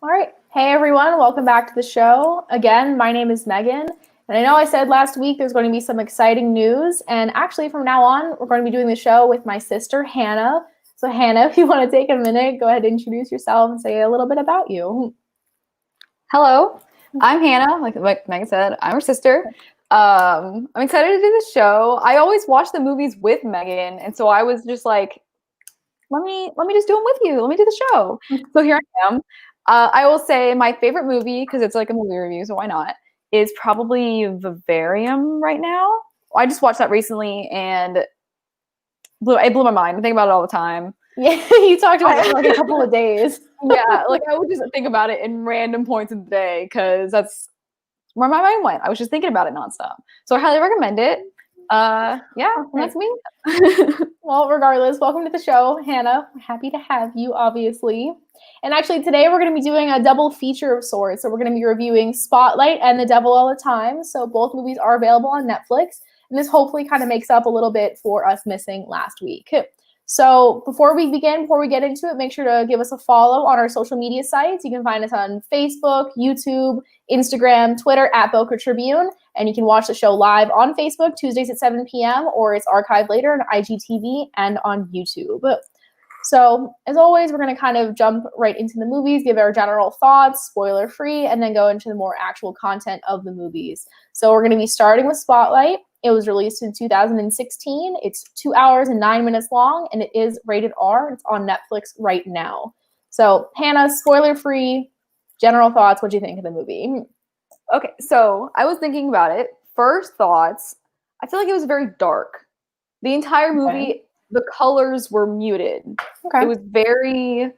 All right. Hey, everyone. Welcome back to the show. Again, my name is Megan. And I know I said last week there's going to be some exciting news. And actually, from now on, we're going to be doing the show with my sister, Hannah. So, Hannah, if you want to take a minute, go ahead and introduce yourself and say a little bit about you. Hello, I'm Hannah. Like Megan said, I'm her sister. I'm excited to do this show. I always watch the movies with Megan, and so I was just like, let me just do them with you. Let me do the show. So here I am. I will say my favorite movie, because it's like a movie review, so why not, is probably Vivarium right now. I just watched that recently, and it blew my mind. I think about it all the time. Yeah, you talked about it for like a couple of days. Yeah, like I would just think about it in random points of the day because that's where my mind went. I was just thinking about it nonstop. So I highly recommend it. Yeah, that's me. Well, regardless, welcome to the show, Hannah. We're happy to have you, obviously. And actually, today we're going to be doing a double feature of sorts. So we're going to be reviewing Spotlight and The Devil All the Time. So both movies are available on Netflix. And this hopefully kind of makes up a little bit for us missing last week. So before we get into it, make sure to give us a follow on our social media sites. You can find us on Facebook, YouTube, Instagram, Twitter at Boca Tribune. And you can watch the show live on Facebook Tuesdays at 7 p.m. or it's archived later on IGTV and on YouTube. So as always, we're going to kind of jump right into the movies, give our general thoughts, spoiler free, and then go into the more actual content of the movies. So we're going to be starting with Spotlight. It was released in 2016. It's 2 hours and 9 minutes long, and it is rated R. It's on Netflix right now. So Hannah, spoiler free, general thoughts. What do you think of the movie? Okay, so I was thinking about it. First thoughts, I feel like it was very dark. The entire movie, the colors were muted. Okay. It was very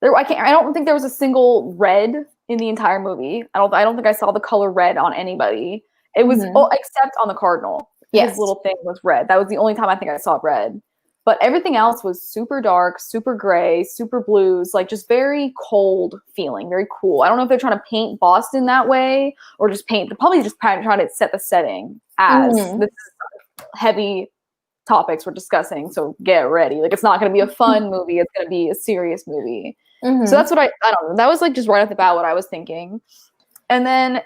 I don't think there was a single red in the entire movie. I don't think I saw the color red on anybody. It was except on the Cardinal. Yes. His little thing was red. That was the only time I think I saw red. But everything else was super dark, super gray, super blues, like just very cold feeling, very cool. I don't know if they're trying to paint Boston that way or just probably just trying to set the setting as this is heavy topics we're discussing. So get ready. Like it's not going to be a fun movie. It's going to be a serious movie. So that's what I don't know. That was like just right off the bat what I was thinking. And then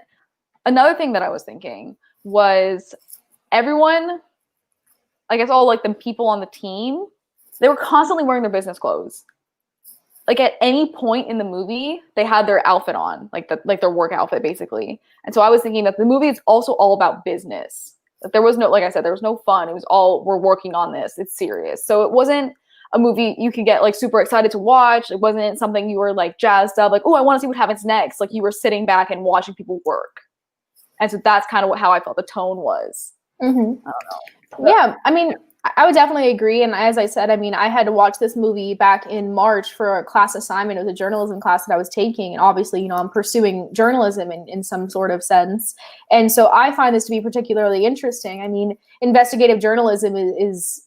another thing that I was thinking was everyone, I guess all like the people on the team, they were constantly wearing their business clothes. Like at any point in the movie, they had their outfit on, like their work outfit basically. And so I was thinking that the movie is also all about business. Like there was no, like I said, there was no fun. It was all, we're working on this. It's serious. So it wasn't a movie you could get like super excited to watch. It wasn't something you were like jazzed up, like, oh, I want to see what happens next. Like you were sitting back and watching people work. And so that's kind of how I felt the tone was. I don't know. Yeah, I mean, I would definitely agree. And as I said, I mean, I had to watch this movie back in March for a class assignment. It was a journalism class that I was taking. And obviously, you know, I'm pursuing journalism in some sort of sense. And so I find this to be particularly interesting. I mean, investigative journalism is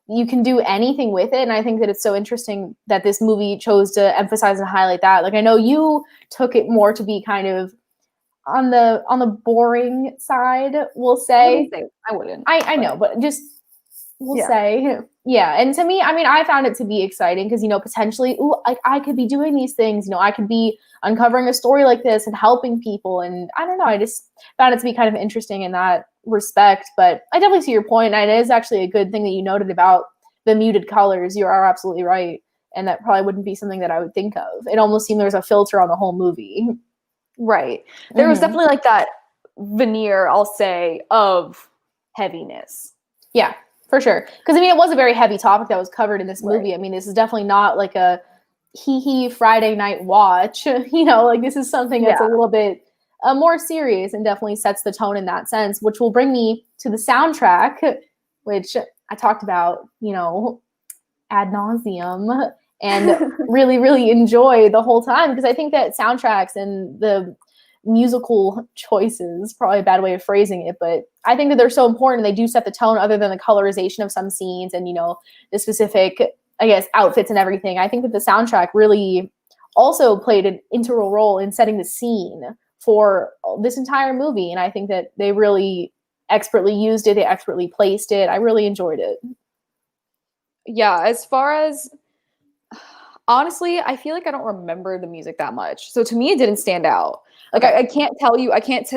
you can do anything with it. And I think that it's so interesting that this movie chose to emphasize and highlight that. Like, I know you took it more to be kind of on the boring side, we'll say. I wouldn't. I know, but just we'll say. Yeah. And to me, I mean, I found it to be exciting because, you know, potentially, I could be doing these things, you know, I could be uncovering a story like this and helping people. And I don't know, I just found it to be kind of interesting in that respect. But I definitely see your point. And it is actually a good thing that you noted about the muted colors. You are absolutely right. And that probably wouldn't be something that I would think of. It almost seemed there was a filter on the whole movie. Right. There was definitely like that veneer, I'll say, of heaviness. Yeah, for sure. Because, I mean, it was a very heavy topic that was covered in this movie. I mean, this is definitely not like a hee-hee Friday night watch. You know, like this is something that's a little bit more serious and definitely sets the tone in that sense, which will bring me to the soundtrack, which I talked about, you know, ad nauseum. And really, really enjoy the whole time because I think that soundtracks and the musical choices, probably a bad way of phrasing it, but I think that they're so important. They do set the tone other than the colorization of some scenes and, you know, the specific, I guess, outfits and everything. I think that the soundtrack really also played an integral role in setting the scene for this entire movie. And I think that they really expertly used it. They expertly placed it. I really enjoyed it. Yeah, as far as honestly, I feel like I don't remember the music that much. So to me, it didn't stand out. Like Okay. I can't tell you, I can't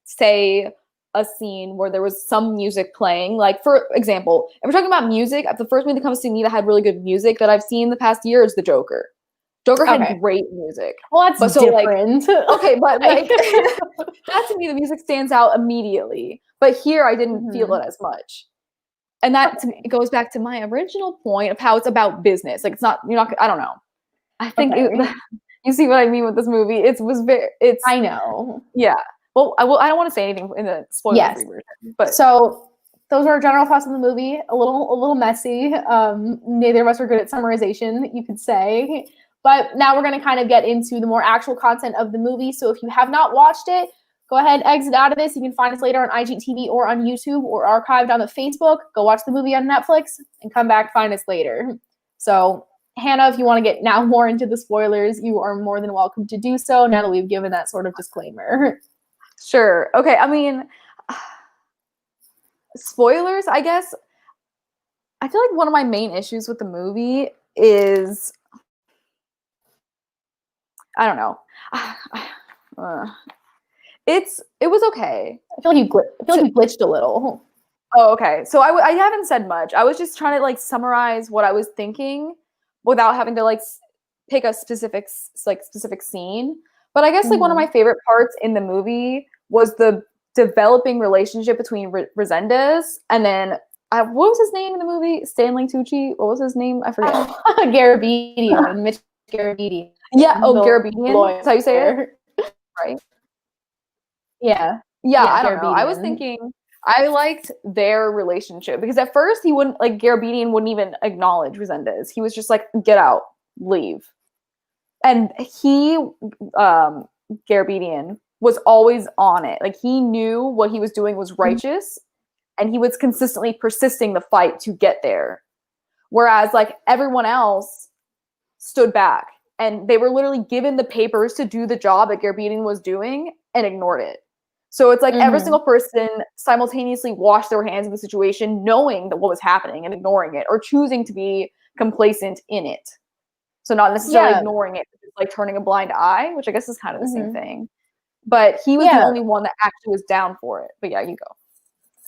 say a scene where there was some music playing. Like for example, if we're talking about music, the first movie that comes to me that had really good music that I've seen the past year is The Joker. Joker had Okay. great music. Well, that's But so like, different. okay, but like that to me, the music stands out immediately. But here I didn't feel it as much. And that to me, it goes back to my original point of how it's about business. Like it's not, you're not, I don't know. I think Okay. you see what I mean with this movie. I know. Yeah. Well, I don't want to say anything in the spoiler-free version. But so those are our general thoughts on the movie. A little messy. Neither of us are good at summarization, you could say. But now we're going to kind of get into the more actual content of the movie. So if you have not watched it, go ahead, exit out of this. You can find us later on IGTV or on YouTube or archived on the Facebook. Go watch the movie on Netflix and come back, find us later. So Hannah, if you want to get now more into the spoilers, you are more than welcome to do so now that we've given that sort of disclaimer. Sure. Okay. I mean, spoilers, I guess. I feel like one of my main issues with the movie is, I don't know. It was okay. I feel like you glitched a little. Oh, okay. So I haven't said much. I was just trying to like summarize what I was thinking without having to like pick a specific scene. But I guess like one of my favorite parts in the movie was the developing relationship between Resendez and then what was his name in the movie? Stanley Tucci. What was his name? I forget. Garabedian, Mitch Garabedian. Yeah. Oh, Garabedian. That's how you say it, right? Yeah. Yeah. I don't know. I was thinking I liked their relationship because at first he wouldn't like Garabedian wouldn't even acknowledge Resendez. He was just like, "Get out, leave." And he, Garabedian, was always on it. Like he knew what he was doing was righteous, and he was consistently persisting the fight to get there. Whereas like everyone else stood back, and they were literally given the papers to do the job that Garabedian was doing and ignored it. So it's like every single person simultaneously washed their hands in the situation, knowing that what was happening and ignoring it, or choosing to be complacent in it. So not necessarily ignoring it, but just like turning a blind eye, which I guess is kind of the same thing. But he was the only one that actually was down for it. But yeah, you go.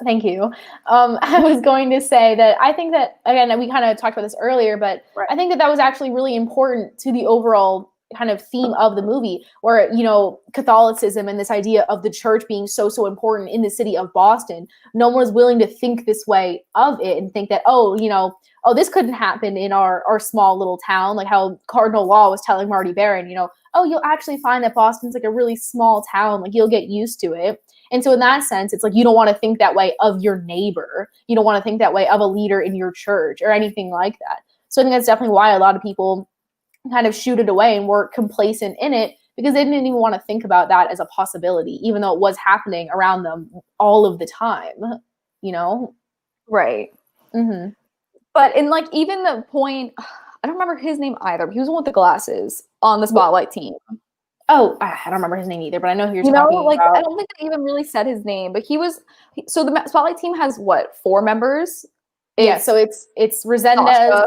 Thank you. I was going to say that I think that, again, we kind of talked about this earlier, but I think that was actually really important to the overall kind of theme of the movie, where, you know, Catholicism and this idea of the church being so important in the city of Boston. No one was willing to think this way of it and think that, oh, you know, oh, this couldn't happen in our small little town, like how Cardinal Law was telling Marty Baron, you know, oh, you'll actually find that Boston's like a really small town, like you'll get used to it. And so in that sense, it's like you don't want to think that way of your neighbor. You don't want to think that way of a leader in your church or anything like that. So I think that's definitely why a lot of people kind of shoot it away and were complacent in it, because they didn't even want to think about that as a possibility, even though it was happening around them all of the time, you know? Right. Mm-hmm. But in like even the point, I don't remember his name either, but he was the one with the glasses on the Spotlight team. Oh, I don't remember his name either, but I know who you're talking like, about. I don't think they even really said his name, but so the Spotlight team has what, 4 members? So it's Resendez. Sasha.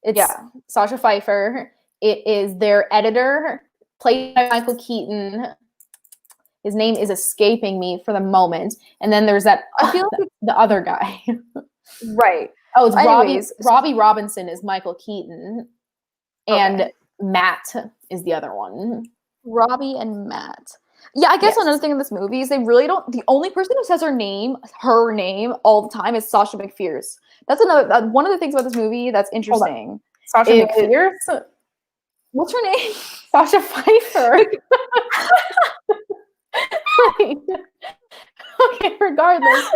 It's Sasha Pfeiffer. It is their editor, played by Michael Keaton. His name is escaping me for the moment. And then there's that, I feel like the other guy. Right. Oh, it's Robbie Robinson is Michael Keaton. And Matt is the other one. Robbie and Matt. Yeah, I guess another thing in this movie is they really don't. The only person who says her name all the time is Sasha McPherce. That's another one of the things about this movie that's interesting. Sasha McPherce? What's her name? Sasha Pfeiffer. Okay, regardless.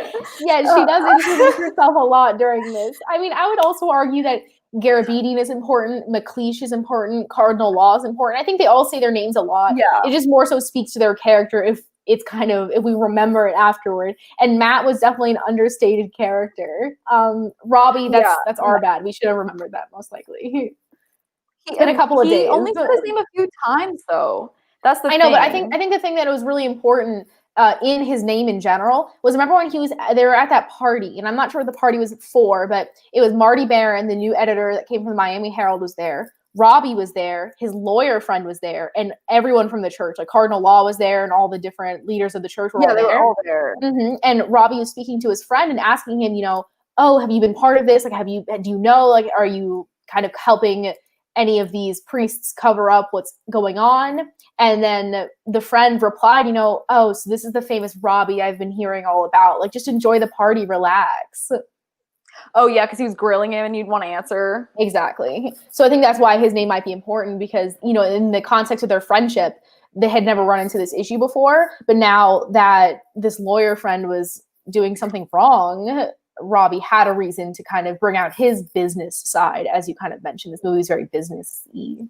Yeah, she does introduce herself a lot during this. I mean, I would also argue that Garabedian is important, McLeish is important, Cardinal Law is important. I think they all say their names a lot. Yeah. It just more so speaks to their character if we remember it afterward. And Matt was definitely an understated character. Robbie, that's our bad. We should have remembered that most likely. It's been a couple of days. He only said his name a few times though. That's the thing. I know, but I think the thing that was really important in his name in general was, remember when they were at that party, and I'm not sure what the party was for, but it was Marty Baron, the new editor that came from the Miami Herald, was there. Robbie was there, his lawyer friend was there, and everyone from the church, like Cardinal Law was there, and all the different leaders of the church were all there. They were all there. And Robbie was speaking to his friend and asking him, oh, have you been part of this? Like, do you know, like, are you kind of helping any of these priests cover up what's going on? And then the friend replied, oh, so this is the famous Robbie I've been hearing all about. Like, just enjoy the party, relax. Oh, yeah, because he was grilling him and you'd want to answer. Exactly. So I think that's why his name might be important because, in the context of their friendship, they had never run into this issue before. But now that this lawyer friend was doing something wrong, Robbie had a reason to kind of bring out his business side. As you kind of mentioned, this movie is very business-y.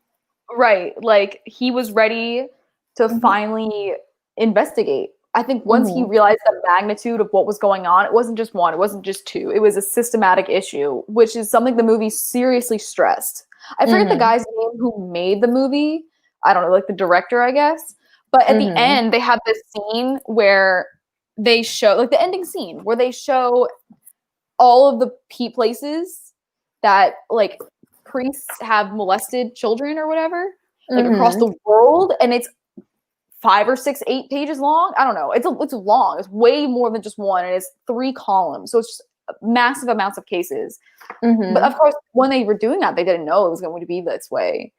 Right. Like, he was ready to finally investigate. I think once he realized the magnitude of what was going on, it wasn't just one, it wasn't just two. It was a systematic issue, which is something the movie seriously stressed. I forget the guy's name who made the movie. I don't know, like the director, I guess. But at the end, they have this scene where they show, like the ending scene, where they show all of the places that, like, priests have molested children or whatever, like across the world. And it's 5 or 6, 8 pages long. I don't know. It's long. It's way more than just one. And it's 3 columns. So it's just massive amounts of cases. But of course, when they were doing that, they didn't know it was going to be this way.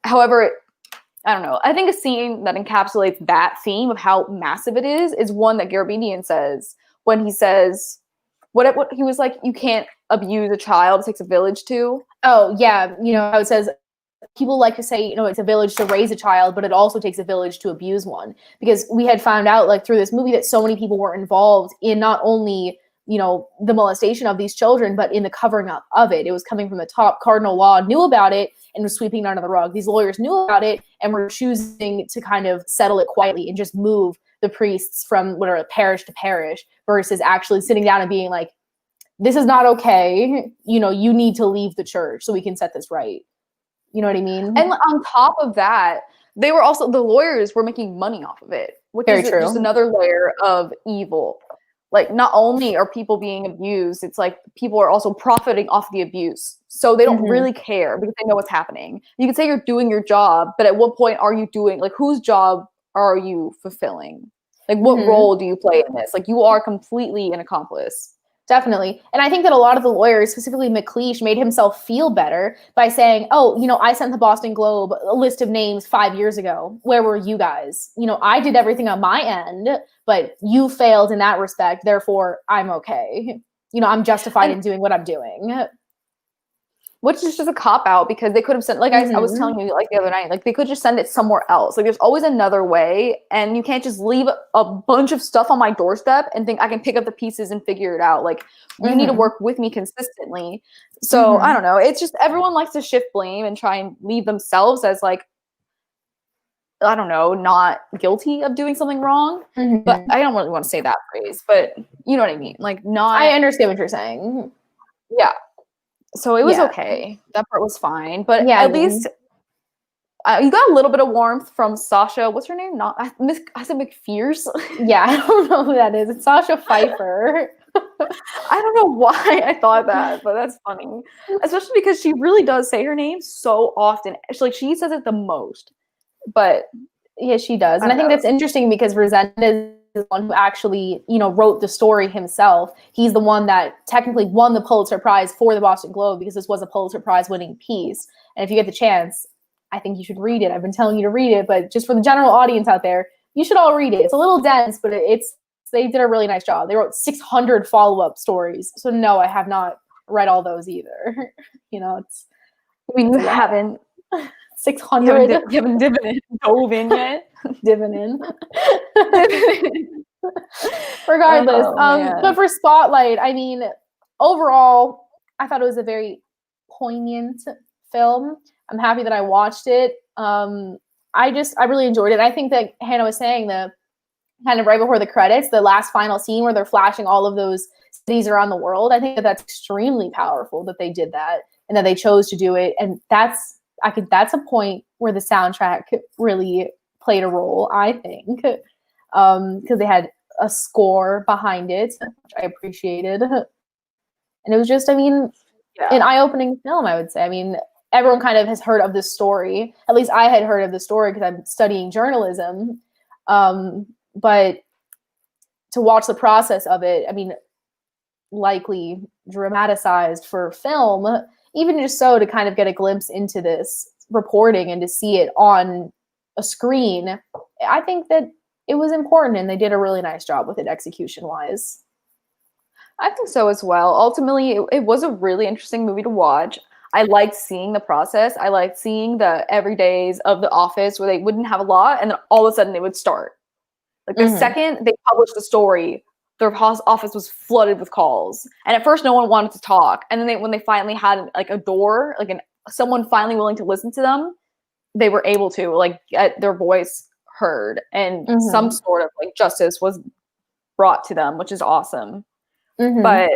However, I don't know. I think a scene that encapsulates that theme of how massive it is one that Garabedian says when he says, what he was like, you can't abuse a child. It takes a village to. Oh, yeah. How it says, people like to say, it's a village to raise a child, but it also takes a village to abuse one. Because we had found out, like, through this movie that so many people were involved in not only, the molestation of these children, but in the covering up of it. It was coming from the top. Cardinal Law knew about it and was sweeping it under the rug. These lawyers knew about it and were choosing to kind of settle it quietly and just move the priests from whatever parish to parish versus actually sitting down and being like, this is not okay. You need to leave the church so we can set this right. You know what I mean? And on top of that, the lawyers were making money off of it, which is just another layer of evil. Like, not only are people being abused, it's like people are also profiting off the abuse. So they don't really care because they know what's happening. You can say you're doing your job, but at what point are you doing, like, whose job are you fulfilling? Like, what role do you play in this? Like, you are completely an accomplice. Definitely. And I think that a lot of the lawyers, specifically McLeish, made himself feel better by saying, oh, I sent the Boston Globe a list of names 5 years ago. Where were you guys? I did everything on my end, but you failed in that respect. Therefore, I'm okay. I'm justified in doing what I'm doing. Which is just a cop-out because they could have sent, like I was telling you, like, the other night, like, they could just send it somewhere else. Like, there's always another way, and you can't just leave a bunch of stuff on my doorstep and think I can pick up the pieces and figure it out. Like, you need to work with me consistently. So, I don't know. It's just everyone likes to shift blame and try and leave themselves as, like, I don't know, not guilty of doing something wrong. But I don't really want to say that phrase, but you know what I mean? Like, not... I understand what you're saying. Yeah. So it was okay. That part was fine. But at least you got a little bit of warmth from Sasha. What's her name? I said McFierce. Yeah, I don't know who that is. It's Sasha Pfeiffer. I don't know why I thought that, but that's funny. Especially because she really does say her name so often. She says it the most. But yeah, she does. And I think that's interesting because Resendez is the one who actually, wrote the story himself. He's the one that technically won the Pulitzer Prize for the Boston Globe because this was a Pulitzer Prize winning piece. And if you get the chance, I think you should read it. I've been telling you to read it, but just for the general audience out there, you should all read it. It's a little dense, but they did a really nice job. They wrote 600 follow-up stories. So no, I have not read all those either. You haven't. 600. You haven't dove in yet. Divin in. Regardless. But for Spotlight, I mean, overall, I thought it was a very poignant film. I'm happy that I watched it. I really enjoyed it. I think that Hannah was saying the kind of right before the credits, the last final scene where they're flashing all of those cities around the world. I think that that's extremely powerful that they did that and that they chose to do it. And that's a point where the soundtrack really played a role, I think, because they had a score behind it, which I appreciated. And it was just, an eye-opening film, I would say. I mean, everyone kind of has heard of this story. At least I had heard of the story because I'm studying journalism. But to watch the process of it, I mean, likely dramatized for film, even just so to kind of get a glimpse into this reporting and to see it on a screen, I think that it was important and they did a really nice job with it execution-wise. I think so as well. Ultimately, it was a really interesting movie to watch. I liked seeing the process. I liked seeing the everydays of the office where they wouldn't have a lot and then all of a sudden they would start. Like the second they published the story, their office was flooded with calls. And at first no one wanted to talk. And then when they finally had like a door, like someone finally willing to listen to them, they were able to like get their voice heard and some sort of like justice was brought to them, which is awesome. But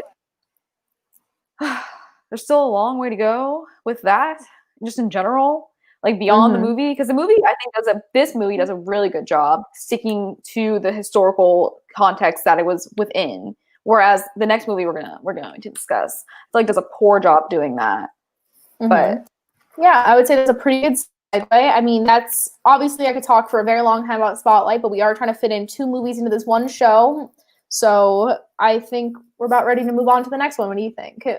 there's still a long way to go with that, just in general, like beyond the movie. Because the movie, I think, this movie does a really good job sticking to the historical context that it was within. Whereas the next movie we're going to discuss, I feel like does a poor job doing that. But yeah, I would say that's a pretty good segue. I mean, that's obviously I could talk for a very long time about Spotlight, but we are trying to fit in 2 movies into this one show. So I think we're about ready to move on to the next one. What do you think? All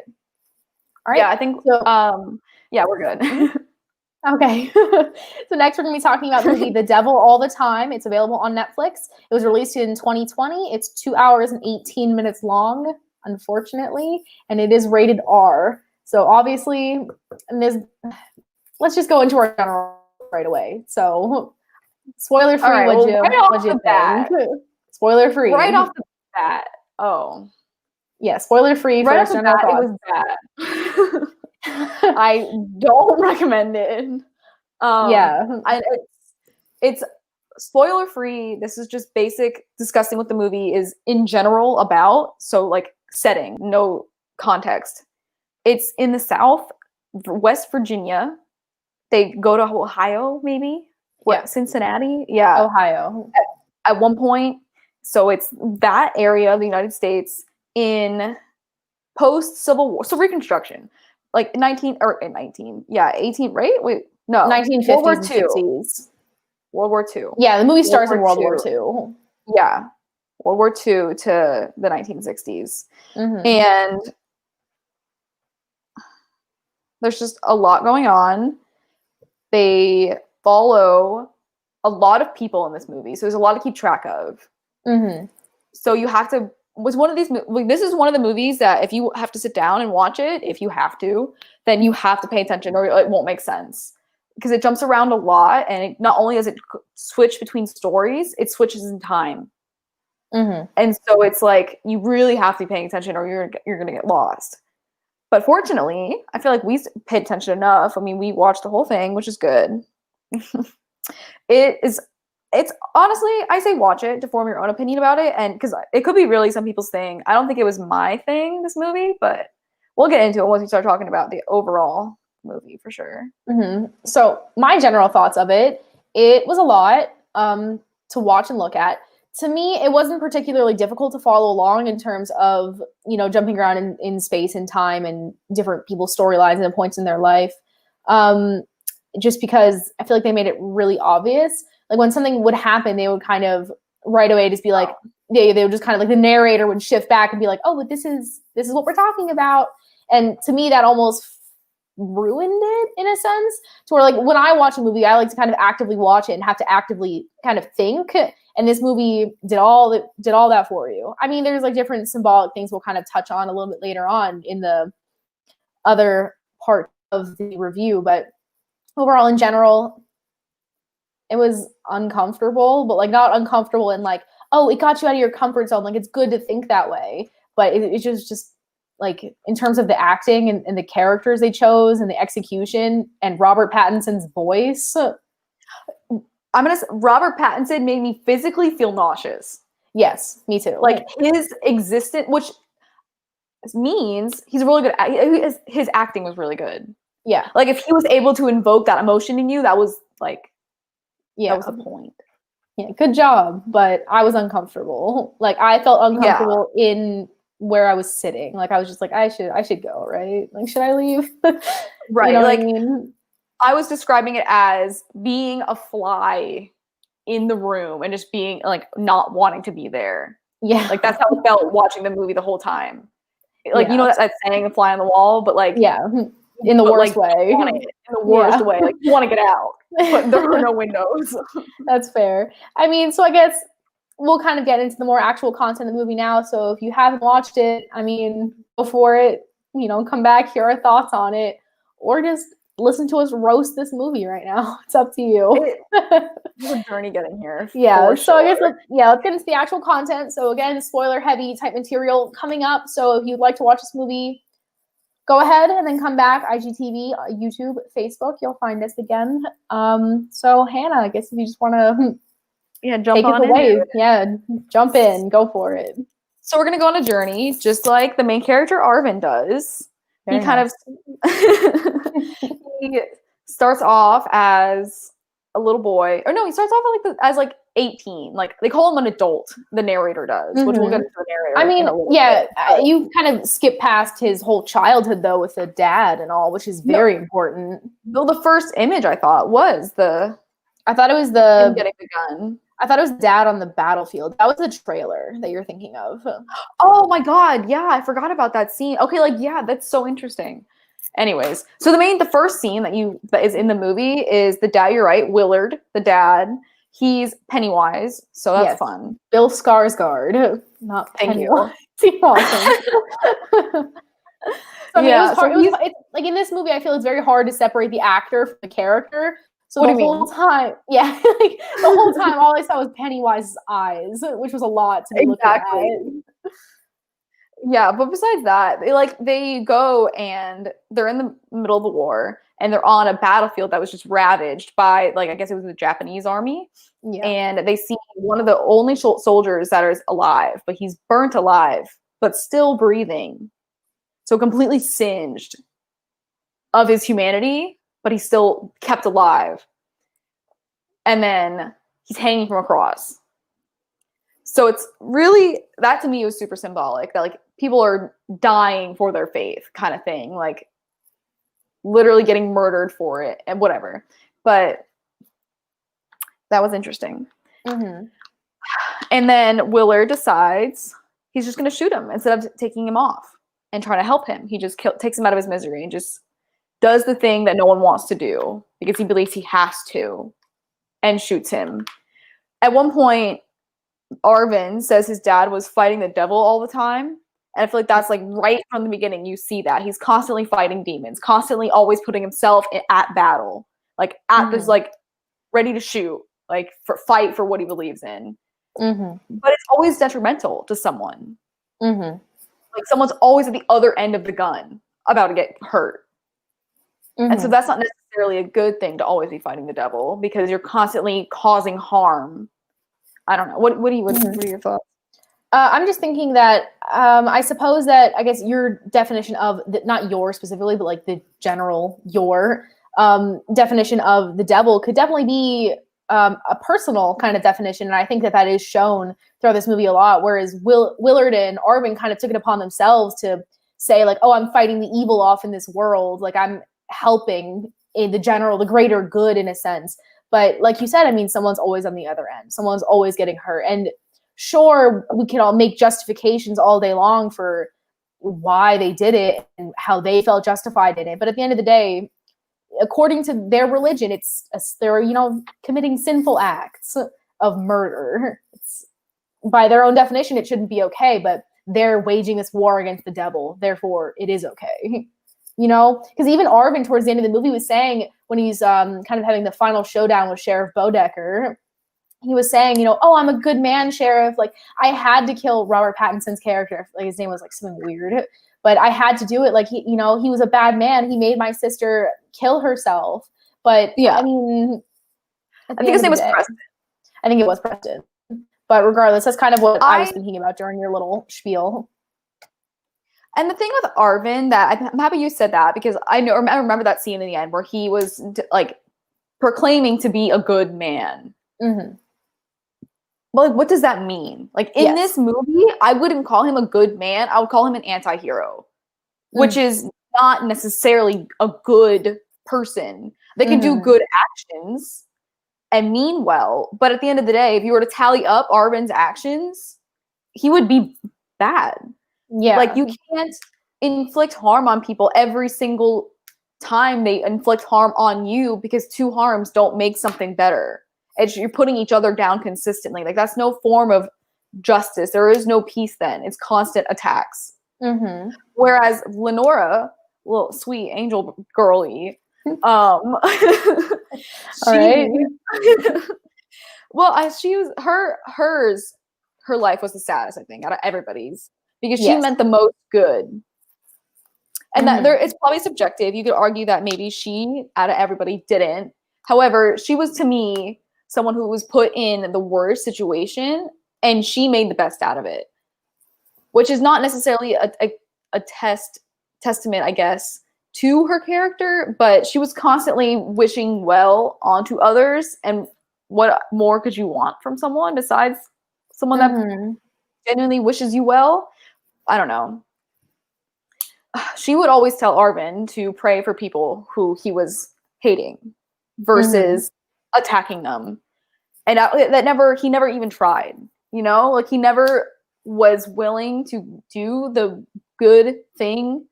right. Yeah, I think so. Yeah, we're good. Okay. So next we're going to be talking about the movie The Devil All the Time. It's available on Netflix. It was released in 2020. It's 2 hours and 18 minutes long, unfortunately, and it is rated R. So obviously, let's just go into our general right away. So spoiler free, right, what'd you think? Spoiler free. Right off the bat. Oh. Yeah, spoiler free. Right off the bat, it was bad. I don't recommend it. It's spoiler free. This is just basic discussing what the movie is in general about. So like setting, no context. It's in the South, West Virginia. They go to Ohio, maybe? Yeah. Cincinnati? Yeah. Ohio. At one point. So it's that area of the United States in post-Civil War. So Reconstruction. Like 18, right? Wait, no. 1950s, World War and II. 60s. World War II. Yeah, the movie stars in World War II. Yeah. World War II to the 1960s. And there's just a lot going on. They follow a lot of people in this movie. So there's a lot to keep track of. So you have to, this is one of the movies that if you have to sit down and watch it, if you have to, then you have to pay attention or it won't make sense. Because it jumps around a lot and not only does it switch between stories, it switches in time. And so it's like, you really have to be paying attention or you're going to get lost. But fortunately, I feel like we paid attention enough. I mean, we watched the whole thing, which is good. It's honestly, I say watch it to form your own opinion about it. And because it could be really some people's thing. I don't think it was my thing, this movie, but we'll get into it once we start talking about the overall movie for sure. So my general thoughts of it was a lot to watch and look at. To me, it wasn't particularly difficult to follow along in terms of, jumping around in space and time and different people's storylines and points in their life. Just because I feel like they made it really obvious. Like when something would happen, they would kind of right away just be like, they would just kind of like the narrator would shift back and be like, oh, but this is what we're talking about. And to me, that almost ruined it in a sense to where like when I watch a movie, I like to kind of actively watch it and have to actively kind of think. And this movie did all that for you. I mean, there's like different symbolic things we'll kind of touch on a little bit later on in the other part of the review, but overall in general, it was uncomfortable, but like not uncomfortable in like, oh, it got you out of your comfort zone. Like it's good to think that way, but it's just like in terms of the acting and the characters they chose and the execution and Robert Pattinson's voice. Robert Pattinson made me physically feel nauseous. Yes, me too. Like his existence, which means he's really good. His acting was really good. Yeah. Like if he was able to invoke that emotion in you, that was like, that was the point. Yeah, good job. But I was uncomfortable. Like I felt uncomfortable in where I was sitting. Like I was just like, I should go, right? Like, should I leave? Right. You know like what I mean? I was describing it as being a fly in the room and just being like not wanting to be there. Yeah. Like that's how it felt watching the movie the whole time. Like Yeah. you know that saying, "A fly on the wall," but like Yeah. In the worst like, way. in the worst way. Like you want to get out, but there are no windows. That's fair. I mean, so I guess we'll kind of get into the more actual content of the movie now. So if you haven't watched it, I mean, go for it. You know, come back, hear our thoughts on it, or just listen to us roast this movie right now. It's up to you. It's a journey getting here. Yeah. So I guess sure. let's get into the actual content. So again, spoiler heavy type material coming up. So if you'd like to watch this movie, go ahead and then come back. IGTV, YouTube, Facebook, you'll find us again. So Hannah, I guess if you just want to jump take on it away. in. Yeah, jump in, go for it. So we're gonna go on a journey, just like the main character Arvin does. Very he kind nice. of he starts off as a little boy, or no, he starts off as 18. Like they call him an adult. The narrator does, which we'll get into the narrator. I mean, bit, you kind of skip past his whole childhood though with the dad and all, which is very important. Though the first image I thought was I thought it was him getting the gun. I thought it was dad on the battlefield. That was the trailer that you're thinking of. Oh my god, yeah, I forgot about that scene. Okay, that's so interesting. Anyways, so the first scene that is in the movie is the dad. You're right, Willard, the dad. He's Pennywise, so that's fun. Bill Skarsgård, not Pennywise. Awesome. So, I mean, it was like in this movie, I feel it's very hard to separate the actor from the character. So the whole time, the whole time, all I saw was Pennywise's eyes, which was a lot to be looking at. Yeah, but besides that, they go and they're in the middle of the war and they're on a battlefield that was just ravaged by I guess it was the Japanese army. Yeah. And they see one of the only soldiers that is alive, but he's burnt alive, but still breathing. So completely singed of his humanity, but he's still kept alive. And then he's hanging from a cross. So it's really, that to me was super symbolic that people are dying for their faith kind of thing, literally getting murdered for it and whatever. But that was interesting. Mm-hmm. And then Willard decides he's just going to shoot him instead of taking him off and trying to help him. He just takes him out of his misery and just does the thing that no one wants to do because he believes he has to, and shoots him. At one point, Arvin says his dad was fighting the devil all the time. And I feel like that's right from the beginning, you see that. He's constantly fighting demons, constantly always putting himself at battle, this, ready to shoot, fight for what he believes in. Mm-hmm. But it's always detrimental to someone. Mm-hmm. Someone's always at the other end of the gun about to get hurt. Mm-hmm. And so that's not necessarily a good thing to always be fighting the devil because you're constantly causing harm. I don't know. What are your thoughts? I'm just thinking that I suppose that I guess your definition of not your specifically, but the general your definition of the devil could definitely be a personal kind of definition, and I think that is shown throughout this movie a lot. Whereas Willard and Arvin kind of took it upon themselves to say oh, I'm fighting the evil off in this world, I'm helping in the greater good in a sense. But like you said, I mean, someone's always on the other end. Someone's always getting hurt. And sure, we can all make justifications all day long for why they did it and how they felt justified in it. But at the end of the day, according to their religion, they're committing sinful acts of murder. It's, by their own definition, it shouldn't be okay, but they're waging this war against the devil. Therefore, it is okay. Because even Arvin towards the end of the movie was saying when he's kind of having the final showdown with Sheriff Bodecker, he was saying, oh, I'm a good man, Sheriff. I had to kill Robert Pattinson's character. His name was something weird, but I had to do it. He was a bad man. He made my sister kill herself. But yeah, I mean, I think his name was Preston. I think it was Preston. But regardless, that's kind of what I was thinking about during your little spiel. And the thing with Arvin that I'm happy you said that because I remember that scene in the end where he was proclaiming to be a good man. Mm-hmm. But like, what does that mean? Like in this movie, I wouldn't call him a good man. I would call him an anti-hero, which is not necessarily a good person. They can do good actions and mean well, but at the end of the day, if you were to tally up Arben's actions, he would be bad. Yeah. Like you can't inflict harm on people every single time they inflict harm on you, because two harms don't make something better. You're putting each other down consistently. Like that's no form of justice. There is no peace then. It's constant attacks. Whereas Lenora, little sweet angel girly, she, All right. well, she was her life was the saddest, I think, out of everybody's, because she meant the most good. And that it's probably subjective. You could argue that maybe she, out of everybody, didn't. However, she was, to me, someone who was put in the worst situation, and she made the best out of it, which is not necessarily a testament, I guess, to her character, but she was constantly wishing well onto others. And what more could you want from someone besides someone that genuinely wishes you well? I don't know. She would always tell Arben to pray for people who he was hating versus attacking them. And he never even tried, you know, like he never was willing to do the good thing,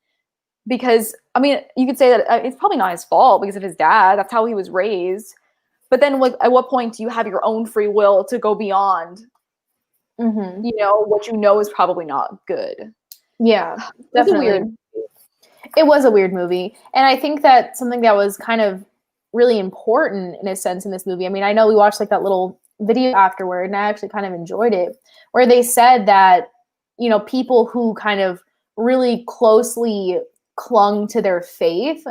because, I mean, you could say that it's probably not his fault because of his dad. That's how he was raised. But then, like, at what point do you have your own free will to go beyond, you know, what you know is probably not good? Yeah, definitely. It was a weird movie. And I think that something that was kind of really important in a sense in this movie, I mean, I know we watched like that little video afterward, and I actually kind of enjoyed it, where they said that, you know, people who kind of really closely clung to their faith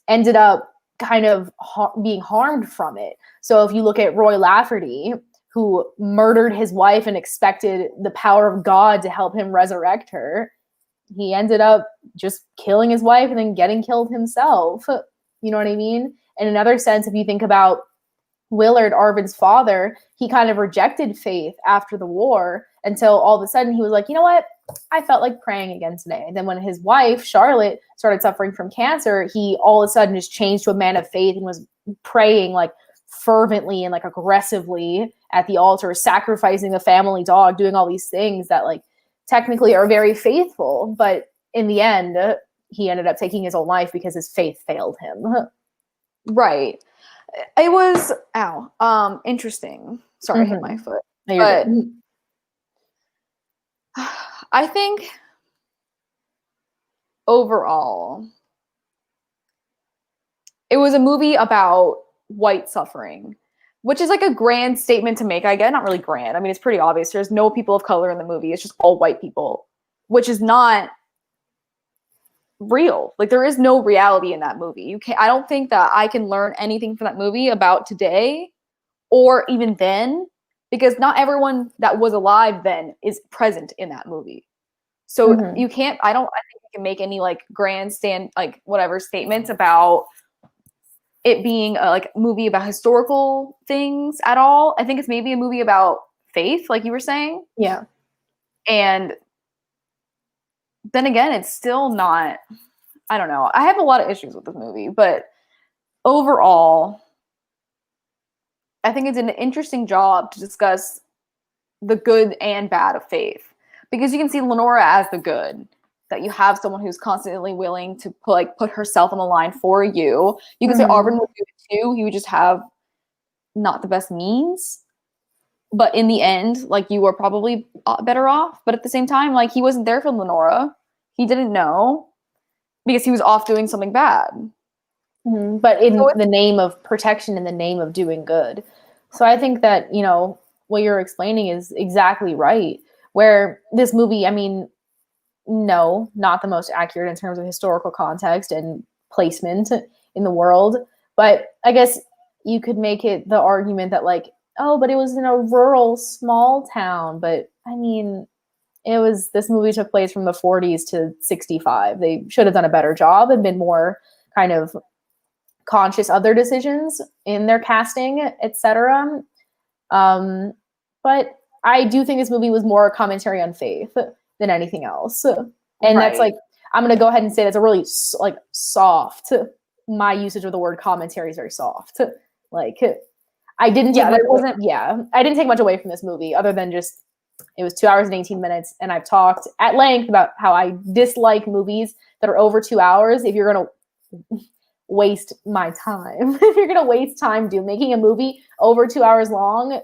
ended up kind of being harmed from it. So if you look at Roy Lafferty, who murdered his wife and expected the power of God to help him resurrect her, he ended up just killing his wife and then getting killed himself. You know what I mean? In another sense, if you think about Willard, Arben's father, he kind of rejected faith after the war until all of a sudden he was like, you know what? I felt like praying again today. And then when his wife, Charlotte, started suffering from cancer, he all of a sudden just changed to a man of faith and was praying like fervently and like aggressively at the altar, sacrificing a family dog, doing all these things that like technically are very faithful. But in the end, he ended up taking his own life because his faith failed him. Right. It was, interesting. Sorry, I hit my foot. No, but I think overall, it was a movie about white suffering, which is like a grand statement to make. I get, not really grand. I mean, it's pretty obvious. There's no people of color in the movie. It's just all white people, which is not real. Like there is no reality in that movie. I don't think that I can learn anything from that movie about today or even then, because not everyone that was alive then is present in that movie. So you can't, I think you can make any like grandstand, like whatever statements about it being a like movie about historical things at all. I think it's maybe a movie about faith, like you were saying. Yeah. And then again, it's still not, I don't know. I have a lot of issues with this movie, but overall, I think it's an interesting job to discuss the good and bad of faith, because you can see Lenora as the good, that you have someone who's constantly willing to put herself on the line for you. You can say Arben would do it too. He would just have not the best means. But in the end, like, you were probably better off. But at the same time, like, he wasn't there for Lenora. He didn't know because he was off doing something bad. But in the name of protection, in the name of doing good. So I think that, you know, what you're explaining is exactly right. Where this movie, I mean, no, not the most accurate in terms of historical context and placement in the world. But I guess you could make it the argument that, like, oh, but it was in a rural small town. But I mean, this movie took place from the 40s to 65. They should have done a better job and been more kind of conscious of their decisions in their casting, etc. But I do think this movie was more a commentary on faith than anything else. And that's Right. like, I'm going to go ahead and say that's a really like soft, my usage of the word commentary is very soft. Like I didn't take I didn't take much away from this movie other than just it was 2 hours and 18 minutes. And I've talked at length about how I dislike movies that are over 2 hours. If you're going to waste my time, if you're going to waste time making a movie over 2 hours long,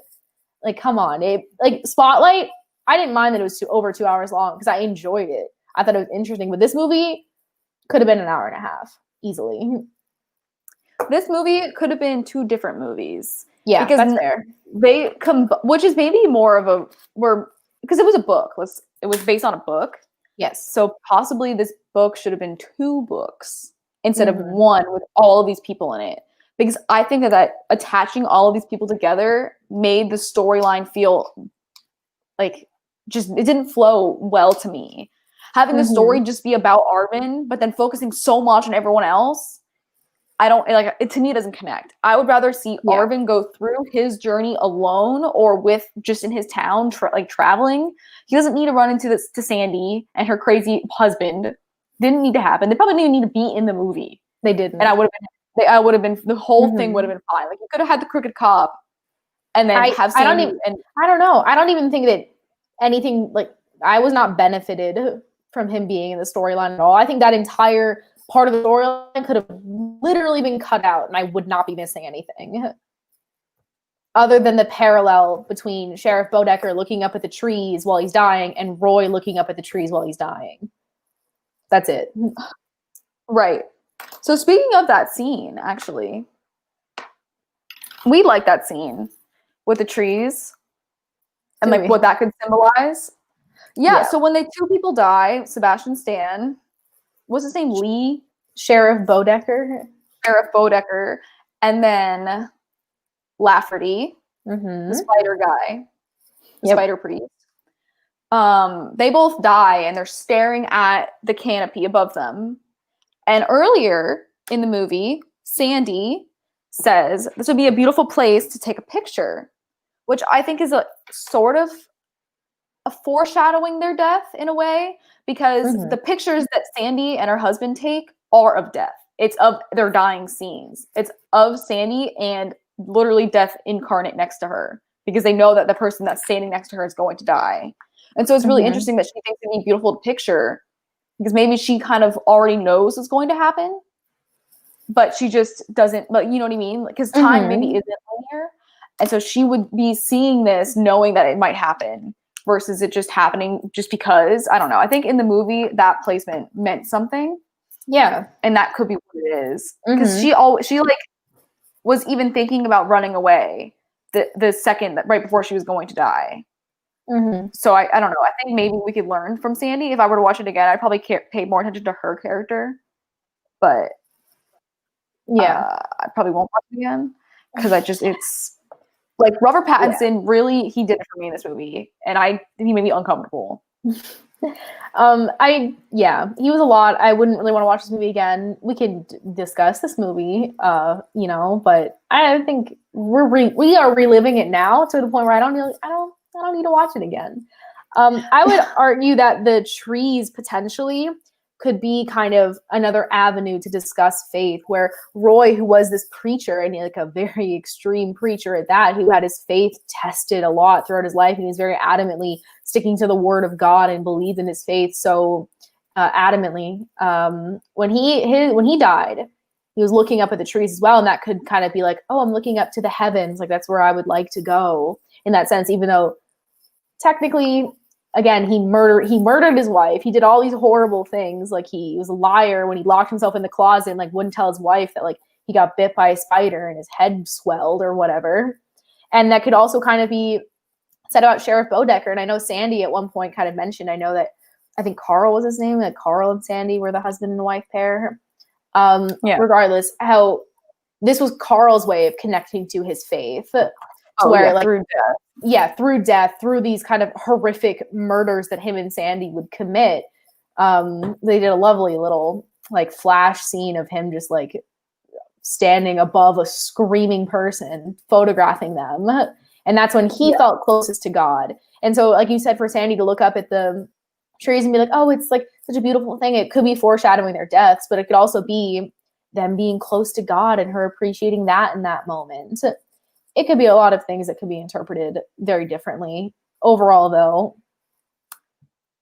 like, come on. Like Spotlight, I didn't mind that it was over 2 hours long because I enjoyed it. I thought it was interesting. But this movie could have been an hour and a half easily. This movie could have been 2 different movies. Yeah, because that's fair. Which is maybe more of because it was a book. It was based on a book. Yes. So possibly this book should have been 2 books instead of one with all of these people in it. Because I think that attaching all of these people together made the storyline feel like it didn't flow well to me. Having the story just be about Arvin, but then focusing so much on everyone else, I don't like it. To me, it doesn't connect. I would rather see Arvin go through his journey alone or with just in his town, traveling. He doesn't need to run into to Sandy and her crazy husband. Didn't need to happen. They probably didn't need to be in the movie. They didn't. And I would have been the whole thing would have been fine. Like you could have had the crooked cop, and then have Sandy. I don't know. I don't even think that anything like I was not benefited from him being in the storyline at all. I think that entire part of the storyline could have literally been cut out, and I would not be missing anything. Other than the parallel between Sheriff Bodecker looking up at the trees while he's dying and Roy looking up at the trees while he's dying. That's it. Right. So speaking of that scene, actually, we like that scene with the trees and like what that could symbolize. Yeah. So when 2 people die, Sebastian Stan, what's his name? Lee? Sheriff Bodecker, and then Lafferty, the spider guy, the spider priest. They both die and they're staring at the canopy above them. And earlier in the movie, Sandy says this would be a beautiful place to take a picture, which I think is a sort of a foreshadowing their death in a way, because the pictures that Sandy and her husband take are of death. It's of their dying scenes. It's of Sandy and literally death incarnate next to her, because they know that the person that's standing next to her is going to die. And so it's really interesting that she thinks it'd be a beautiful picture, because maybe she kind of already knows what's going to happen, but she just doesn't, but you know what I mean? Because time maybe isn't linear. And so she would be seeing this knowing that it might happen versus it just happening just because. I don't know. I think in the movie that placement meant something. Yeah. And that could be what it is. Because she like was even thinking about running away the second right before she was going to die. So I don't know. I think maybe we could learn from Sandy. If I were to watch it again, I'd probably pay more attention to her character. But I probably won't watch it again because it's like Robert Pattinson really, he did it for me in this movie, and he made me uncomfortable. He was a lot. I wouldn't really want to watch this movie again. We could discuss this movie, but I think we are reliving it now to the point where I don't need to watch it again. I would argue that the trees potentially could be kind of another avenue to discuss faith, where Roy, who was this preacher and like a very extreme preacher at that, who had his faith tested a lot throughout his life, and he was very adamantly sticking to the word of God and believed in his faith so adamantly. When he died, he was looking up at the trees as well, and that could kind of be like, oh, I'm looking up to the heavens, like that's where I would like to go in that sense, even though technically, again, he murdered his wife. He did all these horrible things. Like he was a liar when he locked himself in the closet and like wouldn't tell his wife that like he got bit by a spider and his head swelled or whatever. And that could also kind of be said about Sheriff Bodecker. And I know Sandy at one point kind of mentioned, I think Carl was his name, like Carl and Sandy were the husband and wife pair. Regardless, how this was Carl's way of connecting to his faith. Through death, through these kind of horrific murders that him and Sandy would commit. They did a lovely little like flash scene of him just like standing above a screaming person, photographing them. And that's when he felt closest to God. And so, like you said, for Sandy to look up at the trees and be like, oh, it's like such a beautiful thing. It could be foreshadowing their deaths, but it could also be them being close to God and her appreciating that in that moment. It could be a lot of things that could be interpreted very differently. Overall, though,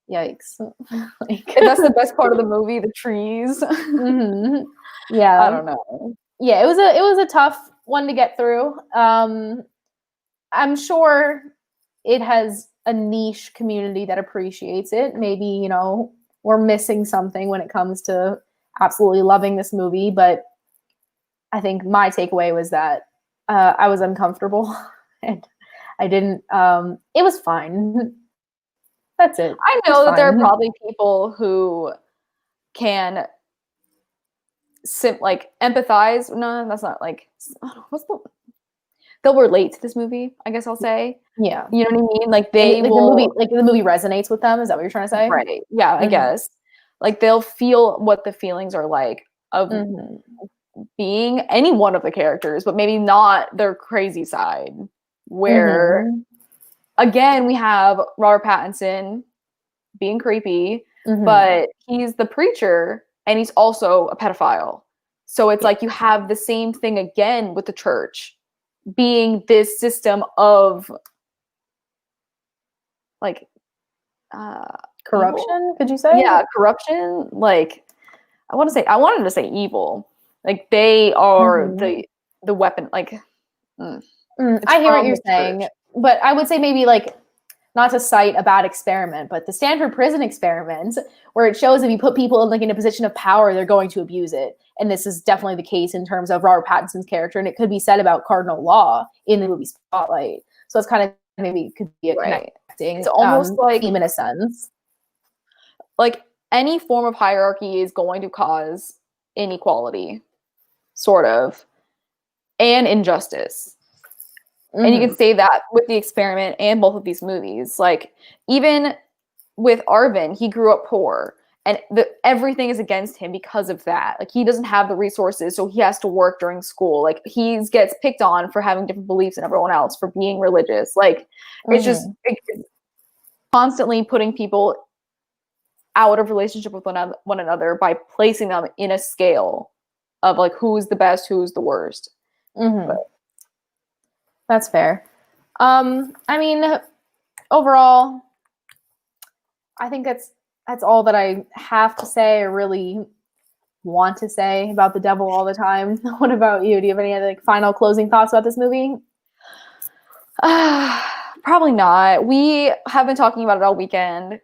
yikes. Like, that's the best part of the movie, the trees. Mm-hmm. Yeah. I don't know. Yeah, it was a tough one to get through. I'm sure it has a niche community that appreciates it. Maybe, you know, we're missing something when it comes to absolutely loving this movie, but I think my takeaway was that I was uncomfortable and I didn't it was fine. That's it. I know that there are probably people who can like empathize. No, that's not like they'll relate to this movie, I guess I'll say. Yeah. You know what I mean? Like the movie resonates with them. Is that what you're trying to say? Right. Yeah, I guess. Like they'll feel what the feelings are like of being any one of the characters, but maybe not their crazy side. Where again, we have Robert Pattinson being creepy, but he's the preacher and he's also a pedophile. So it's like you have the same thing again with the church being this system of like corruption, evil? Could you say? Yeah, corruption. Like I wanted to say evil. Like they are the weapon. Like I hear what you're saying, but I would say maybe like not to cite a bad experiment, but the Stanford prison experiment, where it shows if you put people in like in a position of power, they're going to abuse it. And this is definitely the case in terms of Robert Pattinson's character, and it could be said about cardinal law in the movie Spotlight. So it's kind of maybe it could be a connecting. It's almost like theme in a sense. Like any form of hierarchy is going to cause inequality, sort of, and injustice. And you can say that with the experiment and both of these movies. Like, even with Arvin, he grew up poor. And everything is against him because of that. Like, he doesn't have the resources, so he has to work during school. Like, he gets picked on for having different beliefs than everyone else, for being religious. Like, it's just constantly putting people out of relationship with one another by placing them in a scale of, like, who's the best, who's the worst. That's fair. I mean, overall, I think that's all that I have to say or really want to say about The Devil All the Time. What about you? Do you have any other like final closing thoughts about this movie? Probably not. We have been talking about it all weekend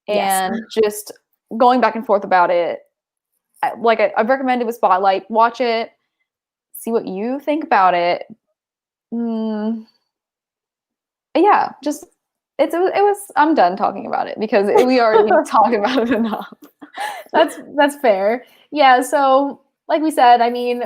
and just going back and forth about it. Like I've recommended with Spotlight, watch it, see what you think about it. Yeah, just it was I'm done talking about it because we already talked about it enough. That's fair. Yeah, so like we said, I mean,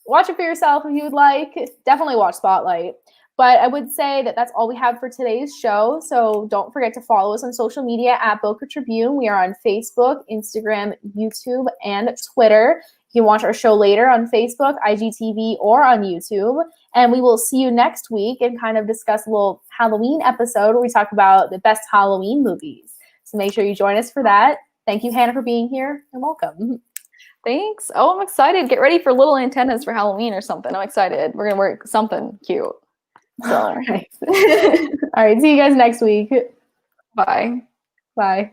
watch it for yourself if you would like. Definitely watch Spotlight. But I would say that that's all we have for today's show. So don't forget to follow us on social media at Boca Tribune. We are on Facebook, Instagram, YouTube, and Twitter. You can watch our show later on Facebook, IGTV, or on YouTube. And we will see you next week and kind of discuss a little Halloween episode where we talk about the best Halloween movies. So make sure you join us for that. Thank you, Hannah, for being here, and welcome. Thanks. Oh, I'm excited. Get ready for little antennas for Halloween or something. I'm excited. We're going to wear something cute. So. All right. All right. See you guys next week. Bye. Bye.